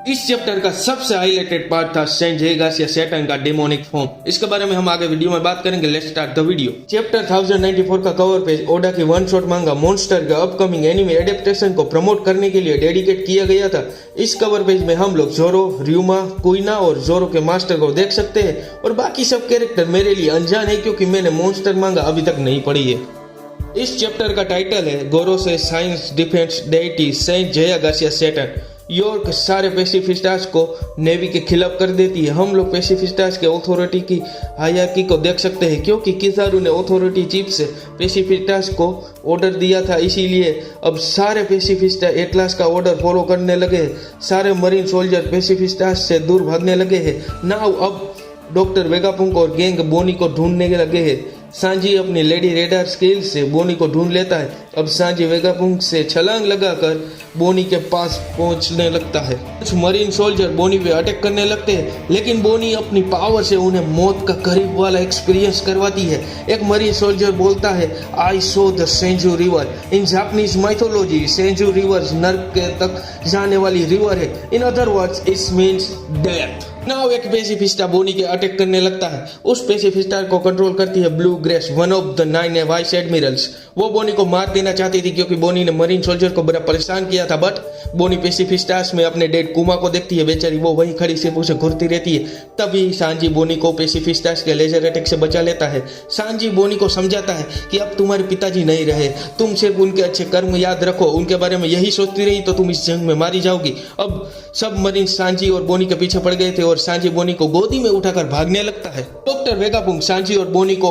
इस चैप्टर का सबसे हाईलाइटेड पार्ट था सेंट जेगासिया सैटर्न का डेमोनिक फॉर्म। इसके बारे में हम आगे वीडियो में बात करेंगे। Let's start the video. Chapter 1094 का कवर पेज ओडा की वन शॉट मांगा मॉन्स्टर के अपकमिंग एनिमे एडेप्टेशन को प्रमोट करने के लिए डेडिकेट किया गया था। इस कवर पेज में हम लोग जोरो, रियुमा, कुइना और जोरो के मास्टर को देख सकते हैं और बाकी सब कैरेक्टर मेरे लिए अनजान है क्योंकि मैंने मॉन्स्टर मांगा अभी तक नहीं पढ़ी है। इस चैप्टर का टाइटल है Gorosei science defence deity saint Jaygarcia Saturn. York सारे पेसिफिस्टास को नेवी के खिलाफ कर देती है। हम लोग पेसिफिस्टास के ऑथोरिटी की हायरार्की को देख सकते हैं क्योंकि किजारू ने ऑथोरिटी चीफ से पेसिफिस्टास को ऑर्डर दिया था, इसीलिए अब सारे पेसिफिस्टा एटलास का ऑर्डर फॉलो करने लगे हैं। सारे मरीन सोल्जर पेसिफिस्टास से दूर भागने लगे हैं। नाउ अब डॉक्टर वेगापुंक और गैंग बोनी को ढूंढने लगे हैं। सांजी अपनी लेडी रेडार स्किल से बोनी को ढूंढ लेता है। अब सांजी वेगापुंक से छलांग लगाकर बोनी के पास पहुंचने लगता है। कुछ मरीन सोल्जर बोनी पे अटैक करने लगते हैं लेकिन बोनी अपनी पावर से उन्हें मौत का करीब वाला एक्सपीरियंस करवाती है। एक मरीन सोल्जर बोलता है, I saw the Senju river. In Japanese mythology Senju river नर्क के तक जाने वाली रिवर है। In other words it means death. Now एक पेसिफिस्टा बोनी के अटैक करने लगता है। उस पेसिफिस्टा को कंट्रोल करती है blue grace, one of the 9 vice Admirals. वो बोनी को मार देना चाहती थी क्योंकि बोनी ने मरीन सोल्जर को बड़ा परेशान किया था, बट बोनी पेसिफिस्टास में अपने डेड कुमा को देखती है। बेचारी वो वहीं खड़ी सिर्फ उसे घूरती रहती है। तभी सांजी बोनी को पेसिफिस्टास के लेजर अटैक से बचा लेता है। सांजी बोनी को समझाता है कि अब तुम्हारे पिताजी नहीं रहे, तुम सिर्फ उनके अच्छे कर्म याद रखो, उनके बारे में यही सोचती रही तो तुम इस जंग में मारी जाओगी। अब सब मरीन सांजी और बोनी के पीछे पड़ गए थे और सांजी बोनी को गोदी में उठाकर भागने लगता है। डॉक्टर वेगापुंक सांजी और बोनी को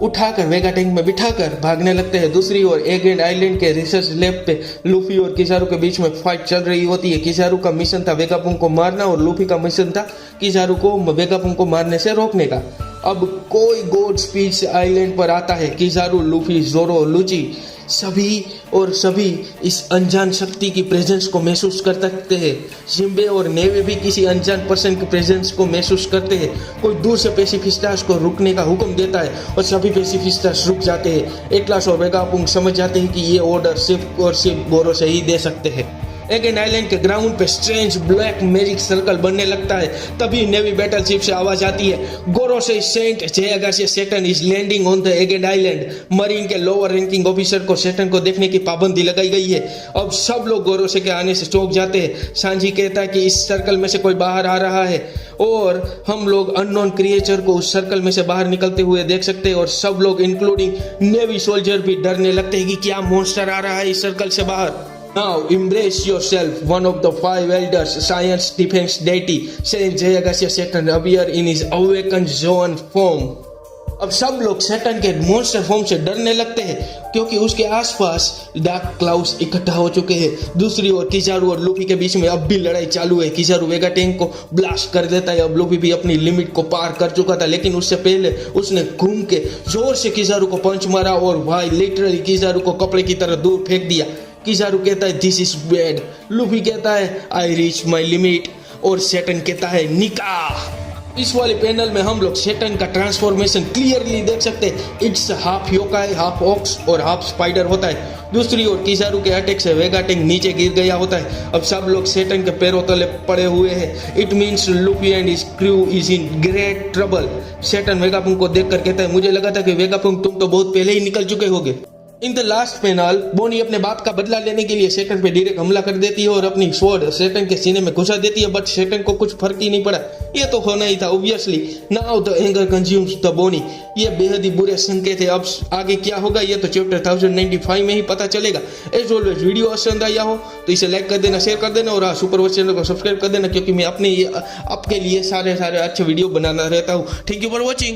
उठाकर वेगा टैंक में बिठाकर भागने लगते हैं। दूसरी ओर एगेंड आइलैंड के रिसर्च लैब पे लूफी और किजारू के बीच में फाइट चल रही होती है। किजारू का मिशन था वेगापुंक को मारना और लूफी का मिशन था किजारू को वेगापुंक को मारने से रोकने का। अब कोई गॉड स्पीच आइलैंड पर आता है। किजारू, लूफी, जोरो, लूची सभी इस अनजान शक्ति की प्रेजेंस को महसूस कर सकते हैं। जिम्बे और नेवे भी किसी अनजान पर्सन की प्रेजेंस को महसूस करते हैं। कोई दूर से पेसिफिस्टास को रुकने का हुक्म देता है और सभी पेसिफिस्टास रुक जाते हैं। एटलास और वेगापुंक समझ जाते हैं कि ये ऑर्डर सिर्फ और सिर्फ गोरो से ही दे सकते हैं। एगेन आइलैंड के ग्राउंड पे स्ट्रेंज ब्लैक मैजिक सर्कल बनने लगता है। तभी नेवी बैटल शिप से आवाज आती है, Gorosei saint Jaygarcia Saturn is landing on the एगेन आइलैंड। मरीन के लोअर रैंकिंग ऑफिसर को सैटर्न को देखने की पाबंदी लगाई गई है। अब सब लोग गोरो से के आने से चौंक जाते हैं। सांजी कहता है कि इस सर्कल में से कोई बाहर आ रहा है और हम लोग अननोन क्रिएचर को उस सर्कल में से बाहर निकलते हुए देख सकते हैं और सब लोग इंक्लूडिंग नेवी सोल्जर भी डरने लगते हैं कि क्या मॉन्स्टर आ रहा है इस सर्कल से बाहर। Now embrace yourself. One of the 5 elders, science defense deity, Saint Jegasia Saturn appear in his awakened Zoan form. अब सब लोग सैटर्न के मॉन्स्टर फॉर्म से डरने लगते हैं क्योंकि उसके आसपास डार्क क्लाउड्स इकट्ठा हो चुके हैं। दूसरी ओर किजारू और लूफी के बीच में अब भी लड़ाई चालू है। किजारू वेगा टैंक को ब्लास्ट कर देता है। अब लूफी भी अपनी लिमिट को पार कर चुका था लेकिन उससे पहले उसने घूम के जोर से किजारू को पंच मारा और भाई लिटरली किजारू को कपड़े की तरह दूर फेंक दिया। किजारू कहता है दिस इज बैड, लूफी कहता है आई रीच माई लिमिट और सैटर्न कहता है निकाह। इस वाले पैनल में हम लोग सैटर्न का ट्रांसफॉर्मेशन क्लियरली देख सकते हैं। इट्स हाफ योकाई, हाफ ऑक्स और हाफ स्पाइडर होता है। दूसरी ओर किजारू के अटैक से वेगा टैंक नीचे गिर गया होता है। अब सब लोग सैटर्न के पैरों तले पड़े हुए हैं। It means Luffy and his crew is in great trouble. Saturn Vegapunk को देखकर कहता है मुझे लगा था कि वेगापुंक तुम तो बहुत पहले ही निकल चुके होगे। इन द लास्ट पैनल बोनी अपने बाप का बदला लेने के लिए सैटर्न पे डायरेक्ट हमला कर देती है और अपनी स्वॉर्ड सैटर्न के सीने में घुसा देती है, बट सैटर्न को कुछ फर्क ही नहीं पड़ा। ये तो होना ही था obviously. Now the anger consumes the bony. ये बेहद ही बुरे संकेत है। अब आगे क्या होगा ये तो चैप्टर 1095 में ही पता चलेगा। एज ऑलवेज वीडियो पसंद आया हो तो इसे लाइक कर देना, शेयर कर देना और सुपर वॉच चैनल को सब्सक्राइब कर देना क्योंकि मैं अपने आपके लिए सारे अच्छे वीडियो बनाना रहता हूँ। Thank you for watching.